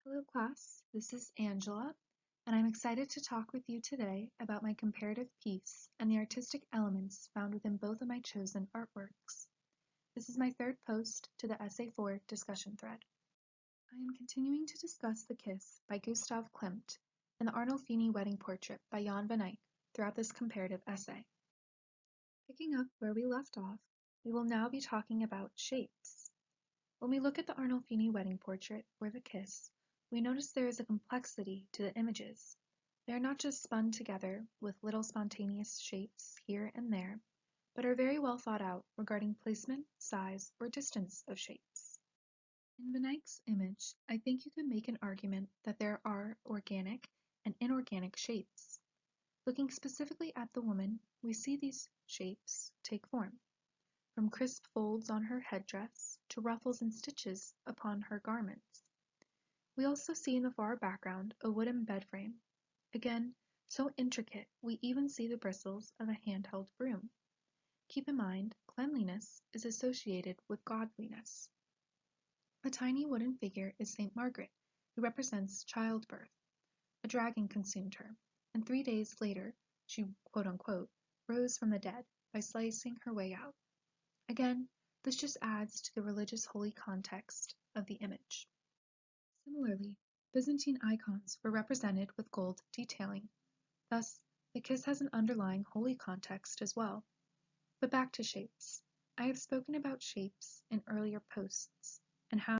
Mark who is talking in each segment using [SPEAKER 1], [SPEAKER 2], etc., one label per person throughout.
[SPEAKER 1] Hello class, this is Angela, and I'm excited to talk with you today about my comparative piece and the artistic elements found within both of my chosen artworks. This is my third post to the Essay 4 discussion thread. I am continuing to discuss The Kiss by Gustav Klimt and the Arnolfini Wedding Portrait by Jan van Eyck throughout this comparative essay. Picking up where we left off, we will now be talking about shapes. When we look at the Arnolfini Wedding Portrait, or The Kiss, we notice there is a complexity to the images. They are not just spun together with little spontaneous shapes here and there, but are very well thought out regarding placement, size, or distance of shapes. In Van Eyck's image, I think you could make an argument that there are organic and inorganic shapes. Looking specifically at the woman, we see these shapes take form, from crisp folds on her headdress to ruffles and stitches upon her garments. We also see in the far background a wooden bed frame, again, so intricate we even see the bristles of a handheld broom. Keep in mind, cleanliness is associated with godliness. A tiny wooden figure is St. Margaret, who represents childbirth. A dragon consumed her, and 3 days later she quote-unquote rose from the dead by slicing her way out. Again, this just adds to the religious holy context of the image. Similarly, Byzantine icons were represented with gold detailing. Thus, the kiss has an underlying holy context as well. But back to shapes. I have spoken about shapes in earlier posts and how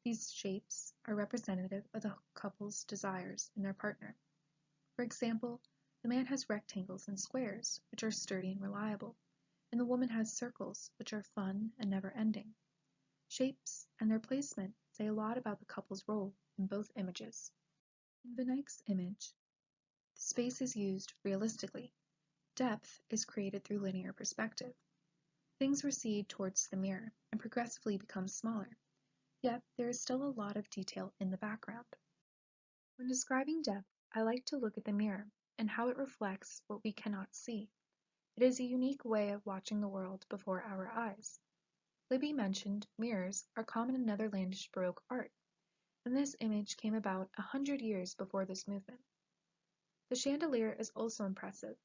[SPEAKER 1] these shapes are representative of the couple's desires in their partner. For example, the man has rectangles and squares, which are sturdy and reliable, and the woman has circles, which are fun and never-ending. Shapes and their placement say a lot about the couple's role in both images. In Van Eyck's image, the space is used realistically. Depth is created through linear perspective. Things recede towards the mirror and progressively become smaller, yet there is still a lot of detail in the background. When describing depth, I like to look at the mirror and how it reflects what we cannot see. It is a unique way of watching the world before our eyes. Libby mentioned mirrors are common in Netherlandish Baroque art, and this image came about 100 years before this movement. The chandelier is also impressive,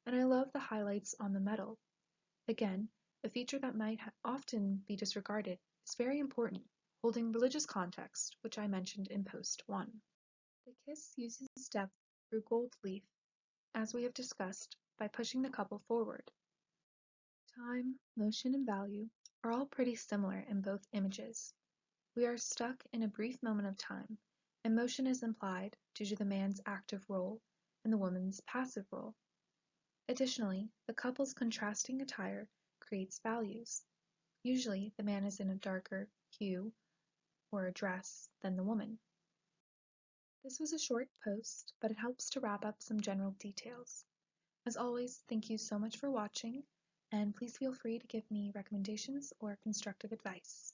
[SPEAKER 1] and I love the highlights on the metal. Again, a feature that might often be disregarded is very important, holding religious context, which I mentioned in post 1. The kiss uses depth through gold leaf, as we have discussed, by pushing the couple forward. Time, motion, and value are all pretty similar in both images. We are stuck in a brief moment of time, and motion is implied due to the man's active role and the woman's passive role. Additionally, the couple's contrasting attire creates values. Usually, the man is in a darker hue or a dress than the woman. This was a short post, but it helps to wrap up some general details. As always, thank you so much for watching, and please feel free to give me recommendations or constructive advice.